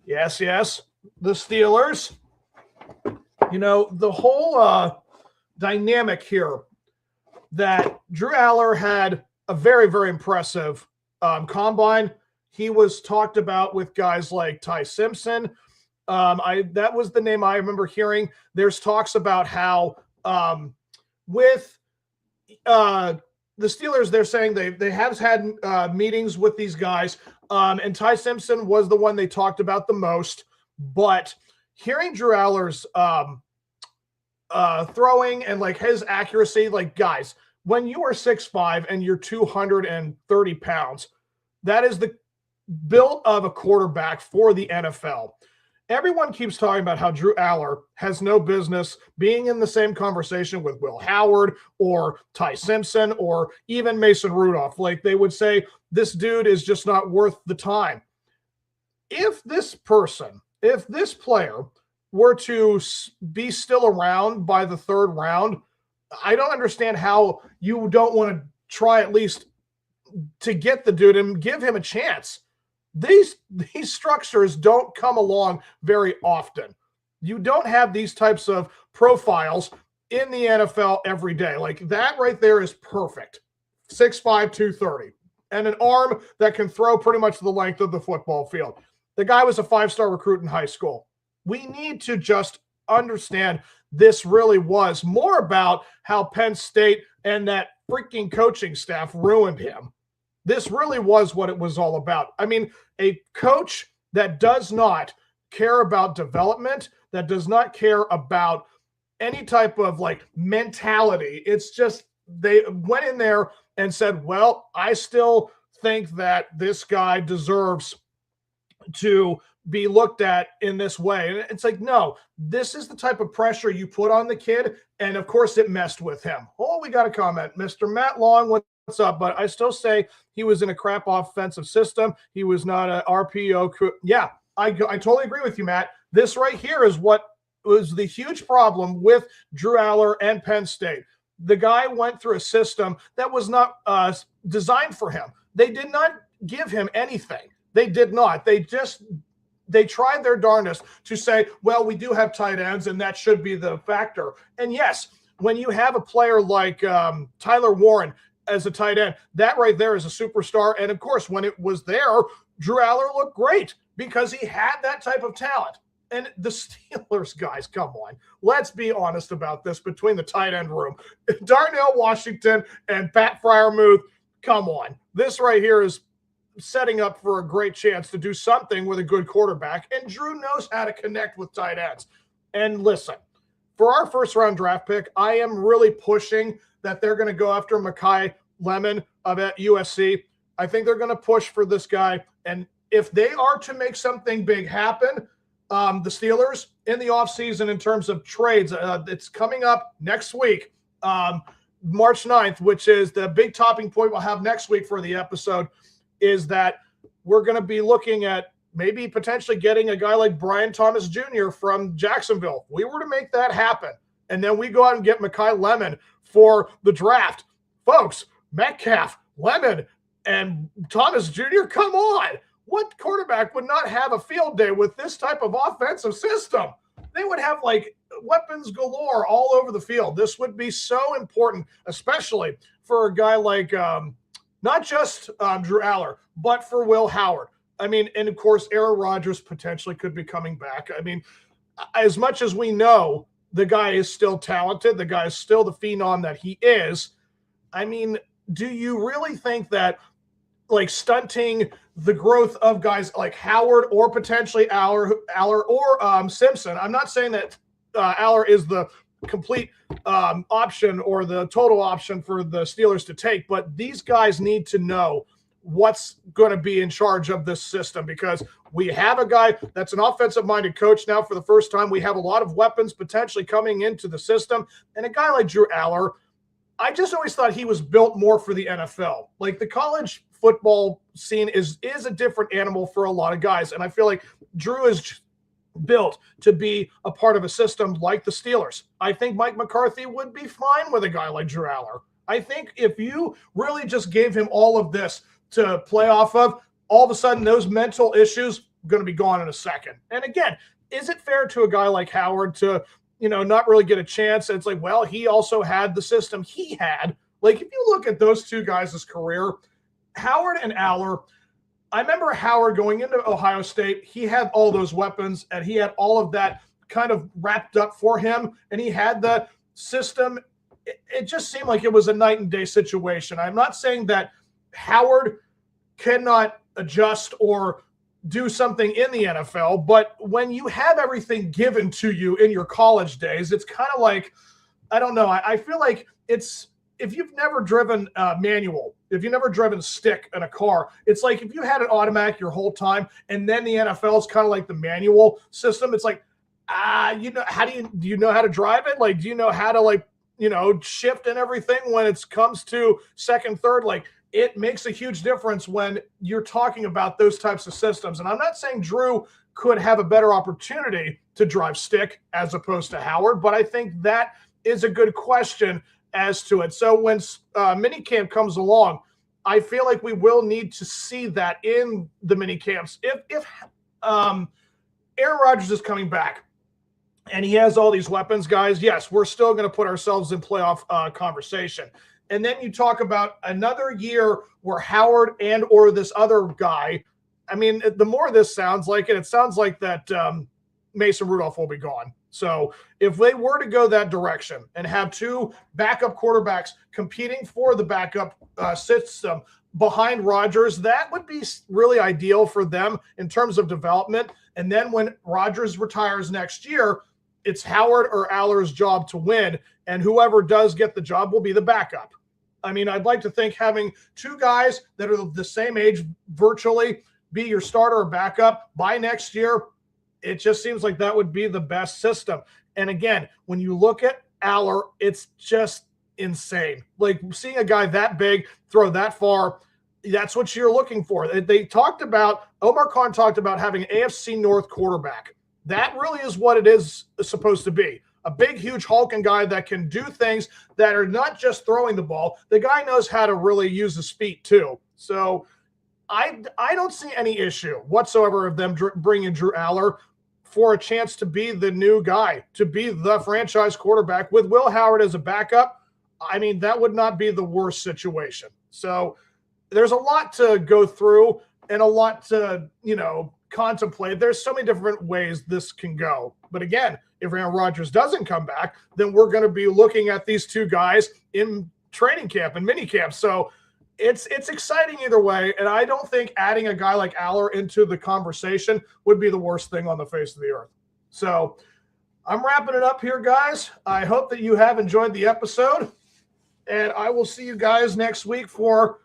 Yes, the Steelers. You know, the whole dynamic here that Drew Allar had a very, very impressive combine. He was talked about with guys like Ty Simpson. That was the name I remember hearing. There's talks about how with the Steelers, they're saying they have had meetings with these guys, and Ty Simpson was the one they talked about the most. But hearing Drew Allar's throwing and like his accuracy, like guys, when you are 6'5" and you're 230 pounds, that is the build of a quarterback for the NFL. Everyone keeps talking about how Drew Allar has no business being in the same conversation with Will Howard or Ty Simpson or even Mason Rudolph. Like they would say, this dude is just not worth the time. If this player were to be still around by the third round, I don't understand how you don't want to try at least to get the dude and give him a chance. These structures don't come along very often. You don't have these types of profiles in the NFL every day. Like that right there is perfect. 6'5", 230. And an arm that can throw pretty much the length of the football field. The guy was a 5-star recruit in high school. We need to just understand this really was more about how Penn State and that freaking coaching staff ruined him. This really was what it was all about. I mean, a coach that does not care about development, that does not care about any type of like mentality. It's just they went in there and said, well, I still think that this guy deserves to be looked at in this way. And it's like, no, this is the type of pressure you put on the kid. And of course it messed with him. Oh, we got a comment. Mr. Matt Long, what's up? But I still say he was in a crap offensive system. He was not an RPO. Yeah, I totally agree with you, Matt. This right here is what was the huge problem with Drew Allar and Penn State. The guy went through a system that was not designed for him. They did not give him anything. They did not. They tried their darndest to say, well, we do have tight ends, and that should be the factor. And yes, when you have a player like Tyler Warren as a tight end, that right there is a superstar. And of course, when it was there, Drew Allar looked great because he had that type of talent. And the Steelers, guys, come on. Let's be honest about this between the tight end room. Darnell Washington and Pat Freiermuth, come on. This right here is setting up for a great chance to do something with a good quarterback. And Drew knows how to connect with tight ends. And listen, for our first-round draft pick, I am really pushing that they're going to go after Makai Lemon of at USC. I think they're going to push for this guy. And if they are to make something big happen, the Steelers in the offseason in terms of trades, it's coming up next week, March 9th, which is the big topping point we'll have next week for the episode, is that we're going to be looking at maybe potentially getting a guy like Brian Thomas Jr. from Jacksonville. We were to make that happen, and then we go out and get Makai Lemon for the draft. Folks, Metcalf, Lemon, and Thomas Jr., come on. What quarterback would not have a field day with this type of offensive system? They would have like weapons galore all over the field. This would be so important, especially for a guy like not just Drew Allar, but for Will Howard. I mean, and of course, Aaron Rodgers potentially could be coming back. I mean, as much as we know the guy is still talented, the guy is still the phenom that he is. I mean, do you really think that like stunting the growth of guys like Howard or potentially Allar or Simpson? I'm not saying that Allar is the complete option or the total option for the Steelers to take, but these guys need to know what's going to be in charge of this system, because we have a guy that's an offensive-minded coach now for the first time. We have a lot of weapons potentially coming into the system, and a guy like Drew Allar, I just always thought he was built more for the NFL. Like the college football scene is a different animal for a lot of guys, and I feel like Drew is built to be a part of a system like the Steelers. I think Mike McCarthy would be fine with a guy like Drew Allar. I think if you really just gave him all of this to play off of, all of a sudden those mental issues going to be gone in a second. And again, is it fair to a guy like Howard to, not really get a chance? It's like, well, he also had the system he had. Like, if you look at those two guys' career, Howard and Allar, I remember Howard going into Ohio State, he had all those weapons and he had all of that kind of wrapped up for him, and he had the system. It just seemed like it was a night and day situation. I'm not saying that Howard cannot adjust or do something in the NFL, but when you have everything given to you in your college days, it's kind of like, I don't know. I feel like it's, if you've never driven manual, if you've never driven stick in a car, it's like if you had it automatic your whole time, and then the NFL is kind of like the manual system. It's like, how do you know how to drive it? Like, do you know how to shift and everything when it comes to second, third? Like, it makes a huge difference when you're talking about those types of systems. And I'm not saying Drew could have a better opportunity to drive stick as opposed to Howard, but I think that is a good question as to it. So when minicamp comes along, I feel like we will need to see that in the minicamps. If Aaron Rodgers is coming back and he has all these weapons, guys, yes, we're still going to put ourselves in playoff conversation. And then you talk about another year where Howard and or this other guy, I mean, the more this sounds like it sounds like that Mason Rudolph will be gone. So if they were to go that direction and have two backup quarterbacks competing for the backup system behind Rodgers, that would be really ideal for them in terms of development. And then when Rodgers retires next year, it's Howard or Allar's job to win, and whoever does get the job will be the backup. I mean, I'd like to think having two guys that are the same age virtually be your starter or backup by next year, it just seems like that would be the best system. And again, when you look at Allar, it's just insane. Like, seeing a guy that big throw that far, that's what you're looking for. They talked about, Omar Khan talked about having an AFC North quarterback. That really is what it is supposed to be. A big, huge hulking guy that can do things that are not just throwing the ball. The guy knows how to really use his feet too. So I don't see any issue whatsoever of them bringing Drew Allar for a chance to be the new guy, to be the franchise quarterback with Will Howard as a backup. I mean, that would not be the worst situation. So there's a lot to go through and a lot to, contemplate. There's so many different ways this can go. But again, if Aaron Rodgers doesn't come back, then we're going to be looking at these two guys in training camp and mini camp. So it's exciting either way. And I don't think adding a guy like Allar into the conversation would be the worst thing on the face of the earth. So I'm wrapping it up here, guys. I hope that you have enjoyed the episode, and I will see you guys next week for,